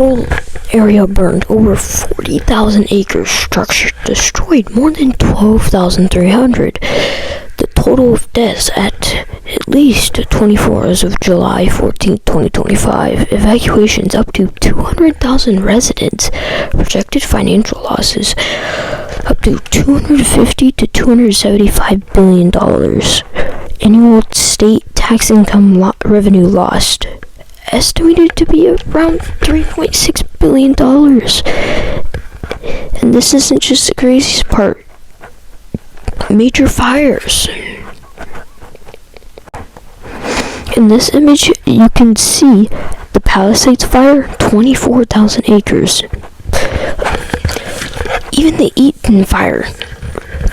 total area burned, over 40,000 acres, structure destroyed, more than 12,300. The total of deaths at least 24 as of July 14, 2025. Evacuations up to 200,000 residents. Projected financial losses up to $250 to $275 billion. Annual state tax income revenue lost estimated to be around $3.6 billion. And this isn't just the craziest part. Major fires. In this image, you can see the Palisades fire, 24,000 acres. Even the Eaton fire,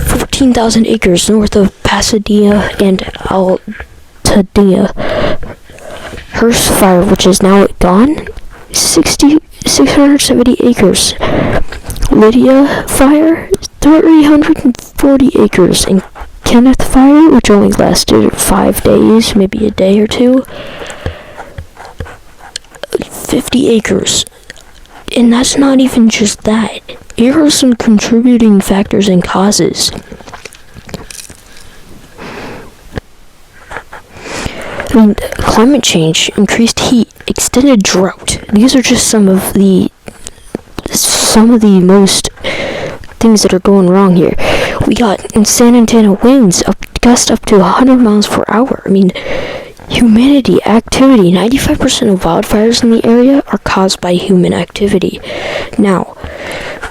14,000 acres north of Pasadena and Altadena. Hearst fire, which is now gone, 670 acres. Lydia fire, 340 acres. And Kenneth fire, which only lasted 5 days, maybe a day or two, 50 acres. And that's not even just that. Here are some contributing factors and causes. Climate change, increased heat, extended drought. These are just some of the most things that are going wrong here. We got in San Antonio winds gust up to 100 miles per hour. Humanity activity. 95% of wildfires in the area are caused by human activity. Now,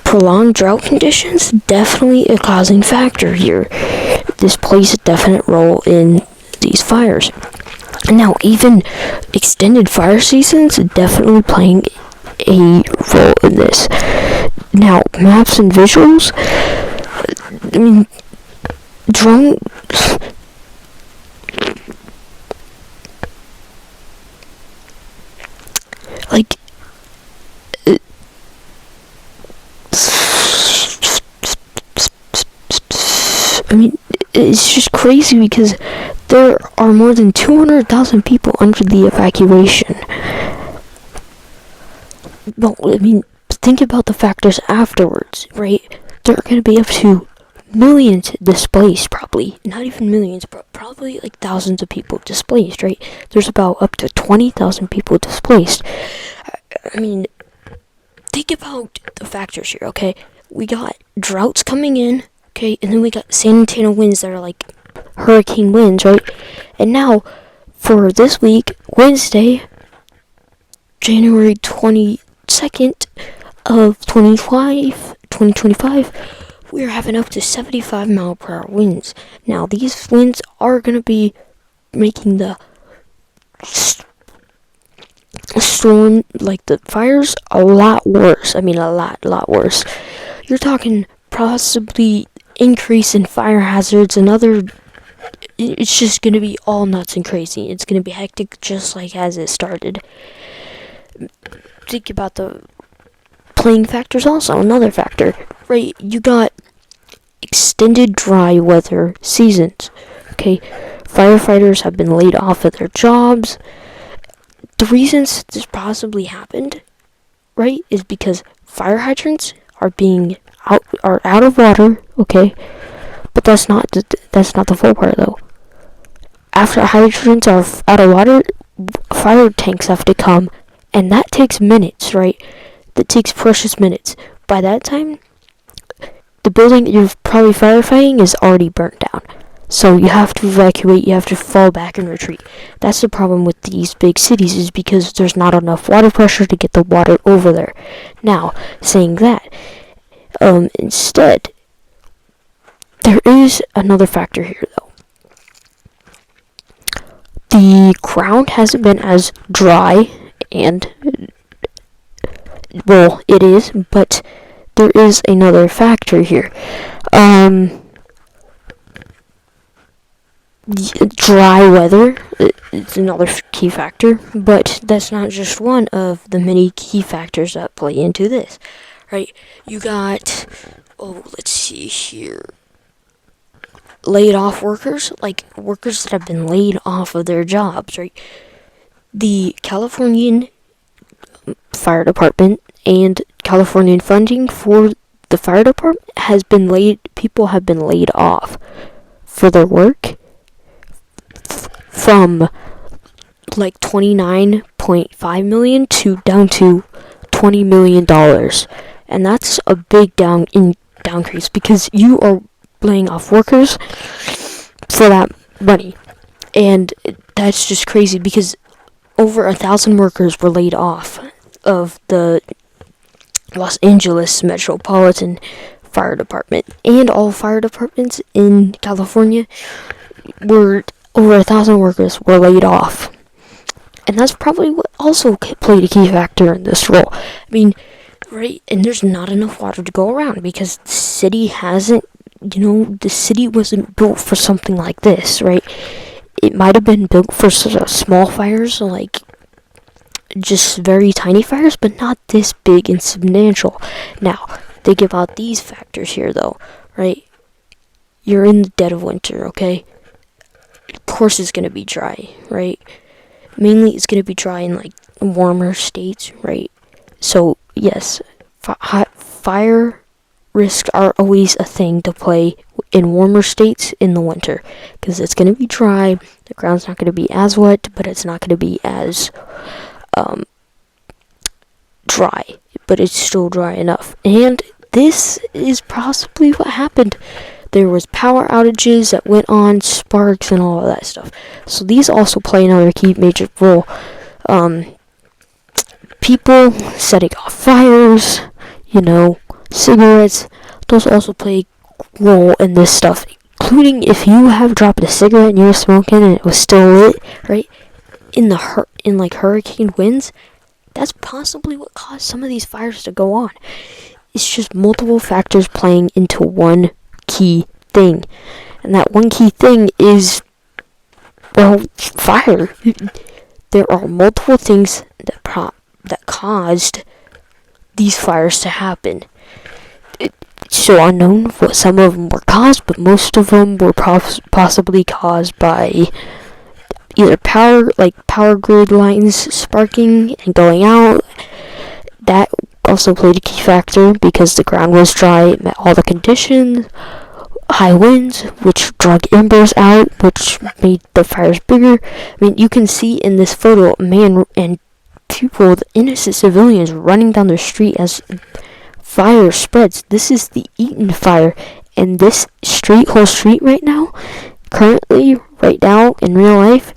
prolonged drought conditions, definitely a causing factor here. This plays a definite role in these fires. Now, even extended fire seasons definitely playing a role in this. Now, maps and visuals. Drone. It's just crazy because there are more than 200,000 people under the evacuation. Well, think about the factors afterwards, right? There are going to be up to millions displaced, probably. Not even millions, but probably like thousands of people displaced, right? There's about up to 20,000 people displaced. Think about the factors here, okay? We got droughts coming in, okay? And then we got San Antonio winds that are like hurricane winds, right? And now, for this week, Wednesday, January 22nd of 2025, we're having up to 75 mile per hour winds. Now, these winds are going to be making the storm, like the fires, a lot worse. A lot worse. You're talking possibly increase in fire hazards and other. It's just going to be all nuts and crazy. It's going to be hectic just like as it started. Think about the playing factors also. Another factor, right? You got extended dry weather seasons. Okay, firefighters have been laid off of their jobs. The reasons this possibly happened, right, is because fire hydrants are out of water. Okay, but that's not the full part though. After hydrants are out of water, fire tanks have to come, and that takes minutes, right? That takes precious minutes. By that time, the building that you're probably firefighting is already burnt down. So you have to evacuate, you have to fall back and retreat. That's the problem with these big cities, is because there's not enough water pressure to get the water over there. Now, saying that, instead, there is another factor here though. The ground hasn't been as dry, and, well, it is, but there is another factor here. Dry weather is another key factor, but that's not just one of the many key factors that play into this, right? You got, let's see here, laid off workers, like workers that have been laid off of their jobs, right? The Californian fire department, and Californian funding for the fire department people have been laid off for their work from like $29.5 million to down to $20 million. And that's a big downcrease because you are laying off workers for that money. And that's just crazy because over 1,000 workers were laid off of the Los Angeles Metropolitan Fire Department, and all fire departments in California were over 1,000 workers were laid off. And that's probably what also played a key factor in this role. I mean, right, and there's not enough water to go around because the city wasn't built for something like this, right? It might have been built for small fires, like just very tiny fires, but not this big and substantial. Now, think about these factors here, though, right? You're in the dead of winter, okay? Of course it's going to be dry, right? Mainly it's going to be dry in, like, warmer states, right? So, yes, fire risks are always a thing to play in warmer states in the winter, because it's going to be dry, the ground's not going to be as wet, but it's not going to be as dry, but it's still dry enough. And this is possibly what happened. There was power outages that went on, sparks, and all of that stuff. So these also play another key major role. People setting off fires, cigarettes, those also play a role in this stuff, including if you have dropped a cigarette and you were smoking and it was still lit, right? In hurricane winds, that's possibly what caused some of these fires to go on. It's just multiple factors playing into one key thing, and that one key thing is, fire. There are multiple things that caused these fires to happen. It's so unknown what some of them were caused, but most of them were possibly caused by either power grid lines sparking and going out. That also played a key factor because the ground was dry, it met all the conditions. High winds, which drug embers out, which made the fires bigger. I mean, you can see in this photo a man and people, the innocent civilians, running down the street as fire spreads. This is the Eaton fire, and this whole street right now, right now, in real life,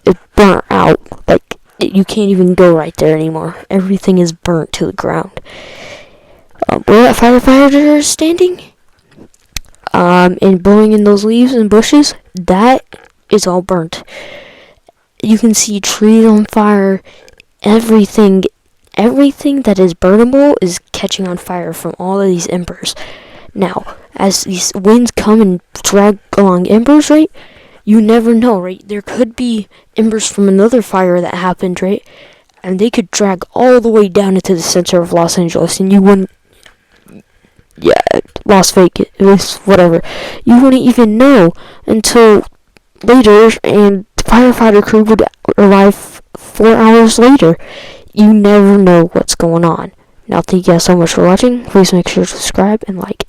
it burnt out. Like, you can't even go right there anymore. Everything is burnt to the ground. Where that firefighter is standing, and blowing in those leaves and bushes, that is all burnt. You can see trees on fire, everything that is burnable is catching on fire from all of these embers. Now, as these winds come and drag along embers, right, you never know, right? There could be embers from another fire that happened, right? And they could drag all the way down into the center of Los Angeles, and you wouldn't, Las Vegas, whatever. You wouldn't even know until later, and the firefighter crew would arrive 4 hours later. You never know what's going on. Now, thank you guys so much for watching. Please make sure to subscribe and like.